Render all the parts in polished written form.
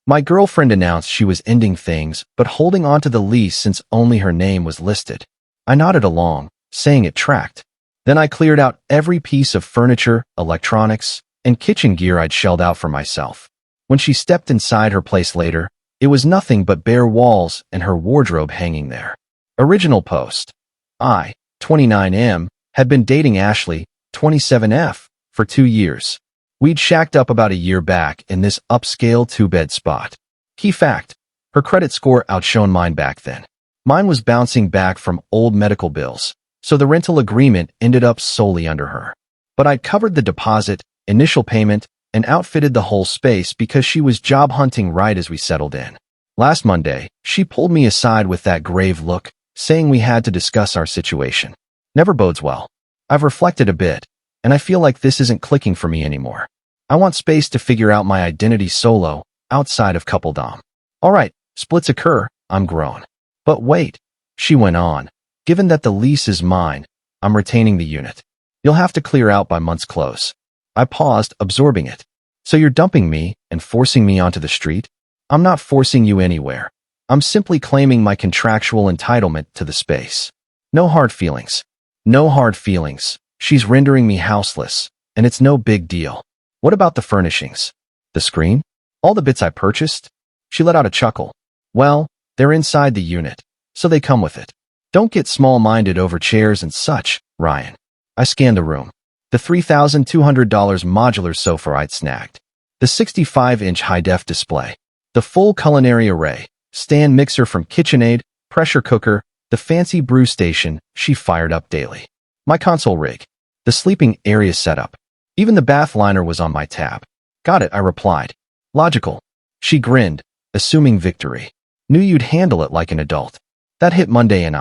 My girlfriend announced she was ending things, but holding on to the lease since only her name was listed. I nodded along, saying it tracked. Then I cleared out every piece of furniture, electronics, and kitchen gear I'd shelled out for myself. When she stepped inside her place later, it was nothing but bare walls and her wardrobe hanging there. Original post. I, 29M, had been dating Ashley, 27F, for 2 years. We'd shacked up about a year back in this upscale 2-bed spot. Key fact, her credit score outshone mine back then. Mine was bouncing back from old medical bills, so the rental agreement ended up solely under her. But I'd covered the deposit, initial payment, and outfitted the whole space because she was job hunting right as we settled in. Last Monday, she pulled me aside with that grave look, saying we had to discuss our situation. Never bodes well. I've reflected a bit, and I feel like this isn't clicking for me anymore. I want space to figure out my identity solo, outside of coupledom. Alright, splits occur, I'm grown. But wait, she went on, given that the lease is mine, I'm retaining the unit. You'll have to clear out by month's close. I paused, absorbing it. So you're dumping me and forcing me onto the street? I'm not forcing you anywhere. I'm simply claiming my contractual entitlement to the space. No hard feelings. No hard feelings. She's rendering me houseless, and it's no big deal. What about the furnishings? The screen? All the bits I purchased? She let out a chuckle. Well, they're inside the unit, so they come with it. Don't get small-minded over chairs and such, Ryan. I scanned the room. The $3,200 modular sofa I'd snagged. The 65-inch high-def display. The full culinary array. Stand mixer from KitchenAid, pressure cooker, the fancy brew station she fired up daily. My console rig. The sleeping area setup. Even the bath liner was on my tab. Got it, I replied. Logical. She grinned, assuming victory. Knew you'd handle it like an adult. That hit Monday and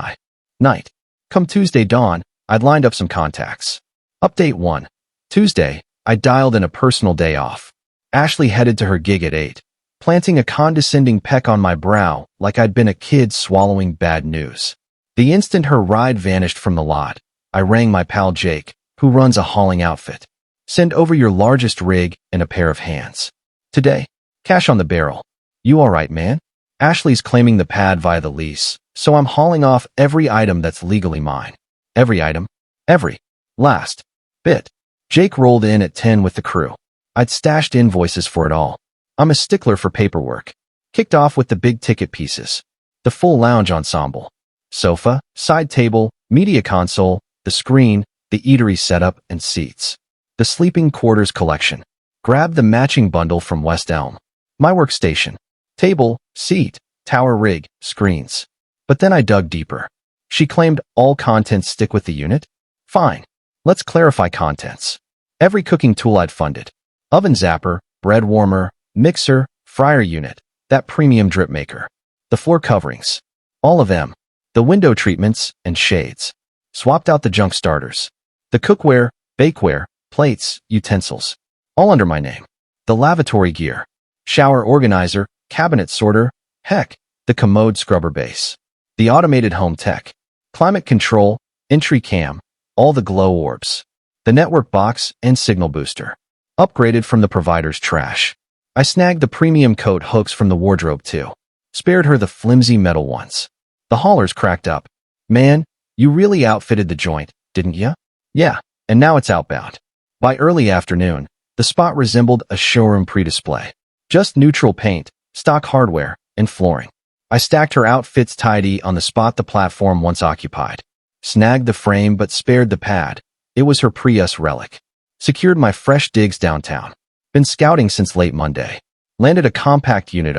night. Come Tuesday dawn, I'd lined up some contacts. Update 1. Tuesday, I dialed in a personal day off. Ashley headed to her gig at 8, planting a condescending peck on my brow like I'd been a kid swallowing bad news. The instant her ride vanished from the lot, I rang my pal Jake, who runs a hauling outfit. Send over your largest rig and a pair of hands. Today, cash on the barrel. You alright, man? Ashley's claiming the pad via the lease, so I'm hauling off every item that's legally mine. Every item. Every last bit. Jake rolled in at 10 with the crew. I'd stashed invoices for it all. I'm a stickler for paperwork. Kicked off with the big ticket pieces. The full lounge ensemble. Sofa, side table, media console, the screen, the eatery setup, and seats. The sleeping quarters collection. Grabbed the matching bundle from West Elm. My workstation. Table, seat, tower rig, screens. But then I dug deeper. She claimed all contents stick with the unit? Fine. Let's clarify contents. Every cooking tool I'd funded. Oven zapper, bread warmer, mixer, fryer unit, that premium drip maker. The floor coverings. All of them. The window treatments and shades. Swapped out the junk starters. The cookware, bakeware, plates, utensils. All under my name. The lavatory gear. Shower organizer, cabinet sorter, heck, the commode scrubber base. The automated home tech. Climate control, entry cam, all the glow orbs. The network box and signal booster. Upgraded from the provider's trash. I snagged the premium coat hooks from the wardrobe too. Spared her the flimsy metal ones. The haulers cracked up. Man, you really outfitted the joint, didn't ya? Yeah, and now it's outbound. By early afternoon, the spot resembled a showroom pre-display. Just neutral paint, stock hardware, and flooring. I stacked her outfits tidy on the spot the platform once occupied. Snagged the frame but spared the pad. It was her Prius relic. Secured my fresh digs downtown. Been scouting since late Monday. Landed a compact unit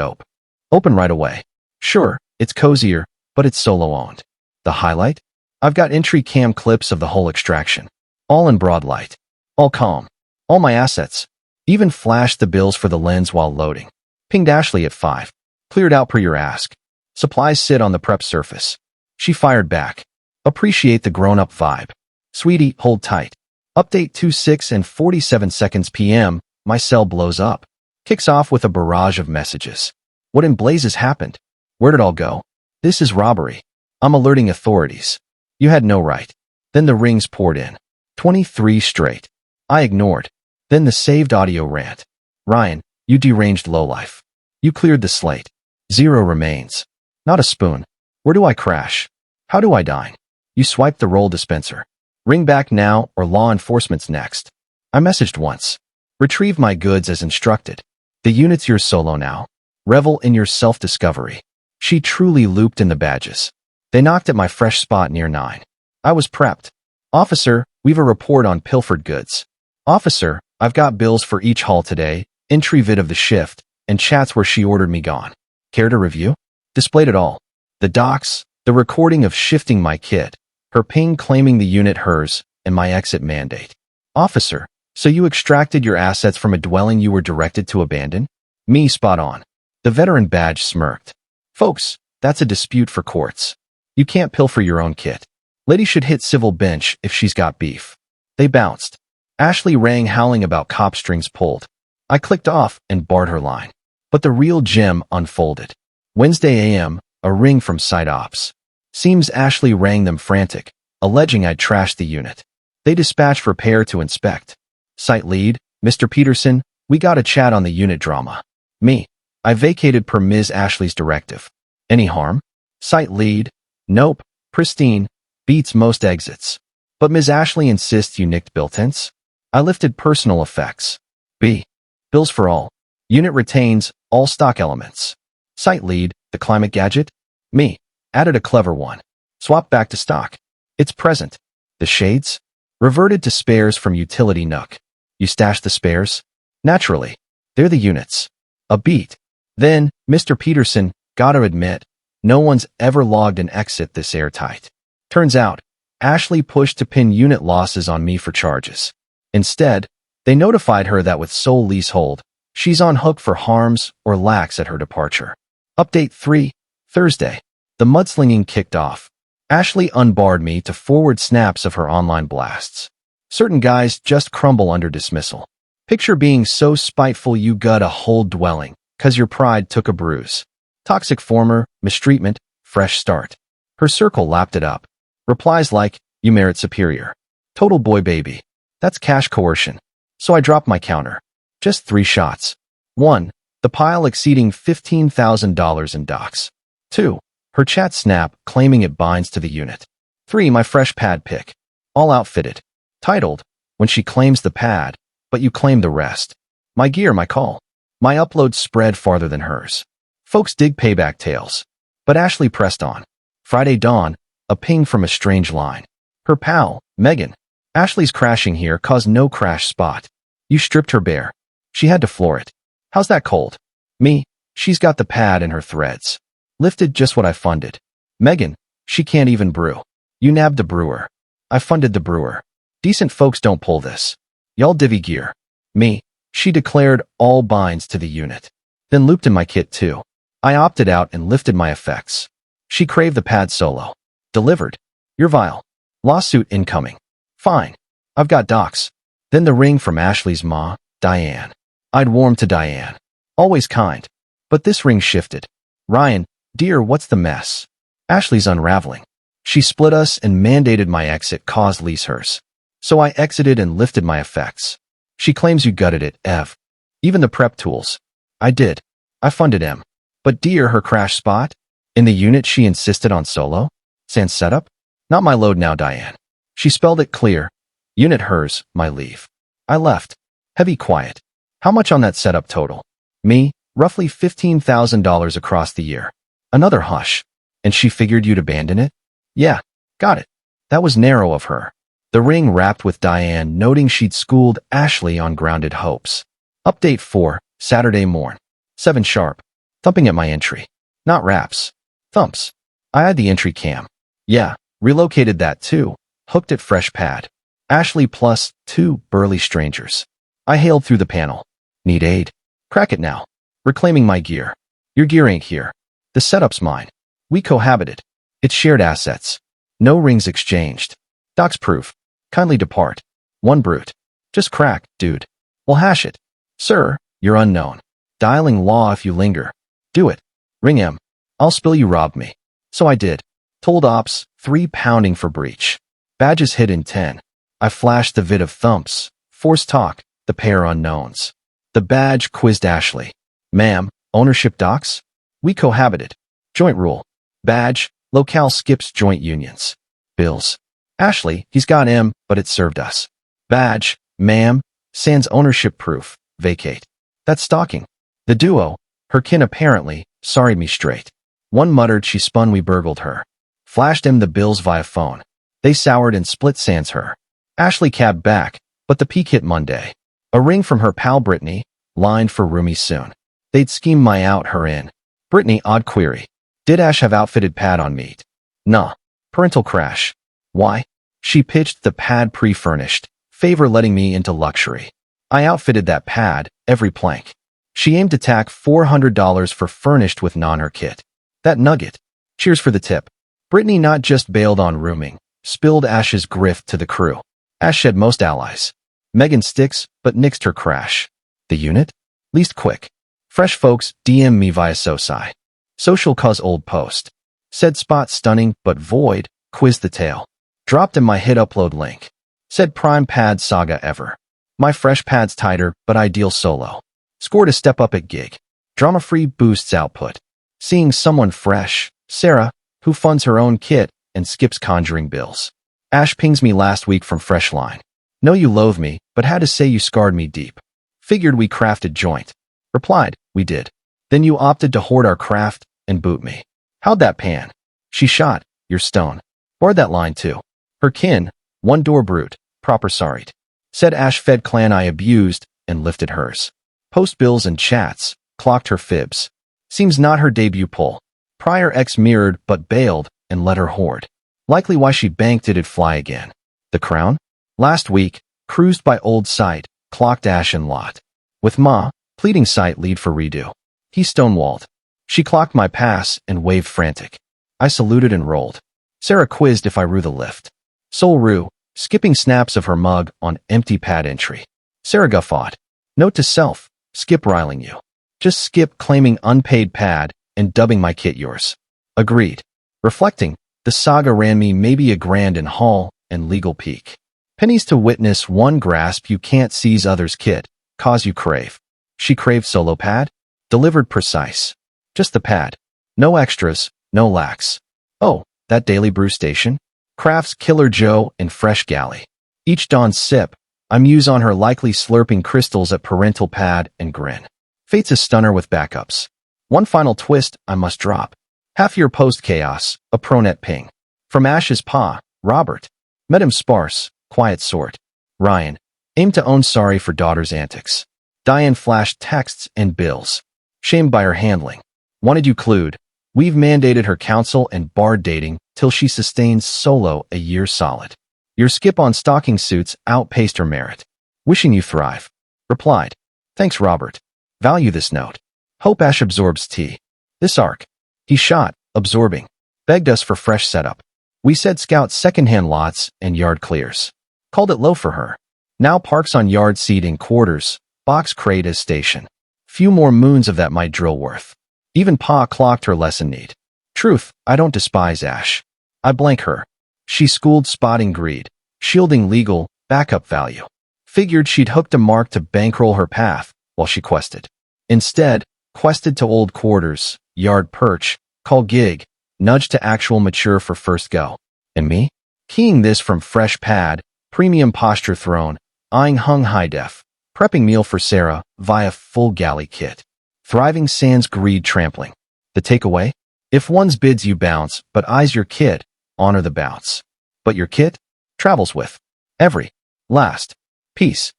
open right away. Sure, it's cozier, but it's solo-owned. The highlight? I've got entry cam clips of the whole extraction. All in broad light. All calm. All my assets. Even flashed the bills for the lens while loading. Pinged Ashley at 5. Cleared out per your ask. Supplies sit on the prep surface. She fired back. Appreciate the grown-up vibe. Sweetie, hold tight. Update 26 and 47 seconds PM. My cell blows up. Kicks off with a barrage of messages. What in blazes happened? Where'd it all go? This is robbery. I'm alerting authorities. You had no right. Then the rings poured in. 23 straight. I ignored. Then the saved audio rant. Ryan, you deranged lowlife. You cleared the slate. 0 remains. Not a spoon. Where do I crash? How do I dine? You swiped the roll dispenser. Ring back now or law enforcement's next. I messaged once. Retrieve my goods as instructed. The unit's yours solo now. Revel in your self-discovery. She truly looped in the badges. They knocked at my fresh spot near 9. I was prepped. Officer, we've a report on pilfered goods. Officer, I've got bills for each haul today, entry vid of the shift, and chats where she ordered me gone. Care to review? Displayed it all. The docs, the recording of shifting my kit, her ping claiming the unit hers, and my exit mandate. Officer, so you extracted your assets from a dwelling you were directed to abandon? Me spot on. The veteran badge smirked. Folks, that's a dispute for courts. You can't pilfer your own kit. Lady should hit civil bench if she's got beef. They bounced. Ashley rang howling about cop strings pulled. I clicked off and barred her line. But the real gem unfolded. Wednesday a.m., a ring from Site Ops. Seems Ashley rang them frantic, alleging I'd trashed the unit. They dispatched repair to inspect. Site lead, Mr. Peterson, we got a chat on the unit drama. Me. I vacated per Ms. Ashley's directive. Any harm? Site lead. Nope. Pristine. Beats most exits. But Ms. Ashley insists you nicked built-ins. I lifted personal effects. B. Bills for all. Unit retains all stock elements. Site lead, the climate gadget. Me. Added a clever one. Swap back to stock. It's present. The shades? Reverted to spares from utility nook. You stashed the spares? Naturally. They're the units. A beat. Then, Mr. Peterson, gotta admit, no one's ever logged an exit this airtight. Turns out, Ashley pushed to pin unit losses on me for charges. Instead, they notified her that with sole leasehold, she's on hook for harms or lacks at her departure. Update 3, Thursday. The mudslinging kicked off. Ashley unbarred me to forward snaps of her online blasts. Certain guys just crumble under dismissal. Picture being so spiteful you gut a whole dwelling, 'cause your pride took a bruise. Toxic former, mistreatment, fresh start. Her circle lapped it up. Replies like, you merit superior. Total boy baby. That's cash coercion. So I dropped my counter. Just 3 shots. 1. The pile exceeding $15,000 in docs. 2. Her chat snap claiming it binds to the unit. 3. My fresh pad pic. All outfitted. Titled, when she claims the pad, but you claim the rest. My gear, my call. My upload spread farther than hers. Folks dig payback tales. But Ashley pressed on. Friday dawn, a ping from a strange line. Her pal, Megan. Ashley's crashing here caused no crash spot. You stripped her bare. She had to floor it. How's that cold? Me, she's got the pad in her threads. Lifted just what I funded. Megan, she can't even brew. You nabbed the brewer. I funded the brewer. Decent folks don't pull this. Y'all divvy gear. Me, she declared all binds to the unit. Then looped in my kit too. I opted out and lifted my effects. She craved the pad solo. Delivered. You're vile. Lawsuit incoming. Fine. I've got docs. Then the ring from Ashley's ma, Diane. I'd warmed to Diane. Always kind. But this ring shifted. Ryan, dear, what's the mess? Ashley's unraveling. She split us and mandated my exit caused lease hers. So I exited and lifted my effects. She claims you gutted it, Ev. Even the prep tools. I did. I funded M. But dear, her crash spot? In the unit she insisted on solo? Sans setup? Not my load now, Diane. She spelled it clear. Unit hers, my leave. I left. Heavy quiet. How much on that setup total? Me, roughly $15,000 across the year. Another hush. And she figured you'd abandon it? Yeah, got it. That was narrow of her. The ring wrapped with Diane noting she'd schooled Ashley on grounded hopes. Update 4, Saturday morn. 7 sharp. Thumping at my entry. Not raps. Thumps. I had the entry cam. Yeah, relocated that too. Hooked it fresh pad. Ashley plus 2 burly strangers. I hailed through the panel. Need aid? Crack it now. Reclaiming my gear. Your gear ain't here. The setup's mine. We cohabited. It's shared assets. No rings exchanged. Docs proof. Kindly depart. 1 brute. Just crack, dude. We'll hash it. Sir, you're unknown. Dialing law if you linger. Do it. Ring M. I'll spill you robbed me. So I did. Told ops, 3 pounding for breach. Badges hit in 10. I flashed the vid of thumps. Forced talk, the pair unknowns. The badge quizzed Ashley. Ma'am, Ownership docs? We cohabited. Joint rule. Badge. Locale skips joint unions. Bills. Ashley, he's got M, but it served us. Badge. Ma'am. Sans ownership proof. Vacate. That's stalking. The duo, her kin apparently, sorried me straight. One muttered she spun we burgled her. Flashed him the bills via phone. They soured and split sans her. Ashley cabbed back, but the peak hit Monday. A ring from her pal Brittany, lined for roomies soon. They'd scheme my out her in. Brittany, odd query. Did Ash have outfitted pad on meat? Nah. Parental crash. Why? She pitched the pad pre-furnished, favor letting me into luxury. I outfitted that pad, every plank. She aimed to tack $400 for furnished with non-her kit. That nugget. Cheers for the tip. Brittany not just bailed on rooming, spilled Ash's grift to the crew. Ash shed most allies. Megan sticks, but nixed her crash. The unit? Least quick. Fresh folks DM me via Soci. Social cause old post. Said spot stunning, but void, quiz the tail. Dropped in my hit upload link. Said prime pad saga ever. My fresh pad's tighter, but ideal solo. Scored a step up at gig. Drama-free boosts output. Seeing someone fresh, Sarah, who funds her own kit and skips conjuring bills. Ash pings me last week from Freshline. Know you loathe me, but had to say you scarred me deep. Figured we crafted joint. Replied, we did. Then you opted to hoard our craft and boot me. How'd that pan? She shot, you're stone. Barred that line too. Her kin, one door brute, proper sorried. Said Ash fed clan I abused and lifted hers. Post bills and chats, clocked her fibs. Seems not her debut pull. Prior ex mirrored but bailed and let her hoard. Likely why she banked it'd fly again. The crown? Last week, cruised by old site, clocked Ash and lot. With Ma, pleading site lead for redo. He stonewalled. She clocked my pass and waved frantic. I saluted and rolled. Sarah quizzed if I rue the lift. Soul rue, skipping snaps of her mug on empty pad entry. Sarah guffawed. Note to self, skip riling you. Just skip claiming unpaid pad and dubbing my kit yours. Agreed. Reflecting, the saga ran me maybe a grand in haul and legal peak. Pennies to witness one grasp you can't seize others kit, cause you crave. She craved solo pad? Delivered precise. Just the pad. No extras, no lax. Oh, that daily brew station? Crafts Killer Joe and Fresh Galley. Each dawn's sip, I muse on her likely slurping crystals at parental pad and grin. Fate's a stunner with backups. One final twist I must drop. Half-year post-chaos, a pronet ping. From Ash's pa, Robert. Met him sparse, quiet sort. Ryan. Aimed to own sorry for daughter's antics. Diane flashed texts and bills. Shamed by her handling. Wanted you clued. We've mandated her counsel and barred dating till she sustains solo a year solid. Your skip on stocking suits outpaced her merit. Wishing you thrive. Replied. Thanks, Robert. Value this note. Hope Ash absorbs tea. This arc. He shot, absorbing. Begged us for fresh setup. We said scout secondhand lots and yard clears. Called it low for her. Now parks on yard seat in quarters, box crate as station. Few more moons of that might drill worth. Even Pa clocked her lesson neat. Truth, I don't despise Ash. I blank her. She schooled spotting greed, shielding legal, backup value. Figured she'd hooked a mark to bankroll her path while she quested. Instead, quested to old quarters, yard perch, call gig, nudge to actual mature for first go. And me? Keying this from fresh pad, premium posture throne, eyeing hung high def, prepping meal for Sarah via full galley kit. Thriving sans greed trampling. The takeaway? If one's bids you bounce, but eyes your kit, honor the bounce. But your kit? Travels with. Every. Last. Peace.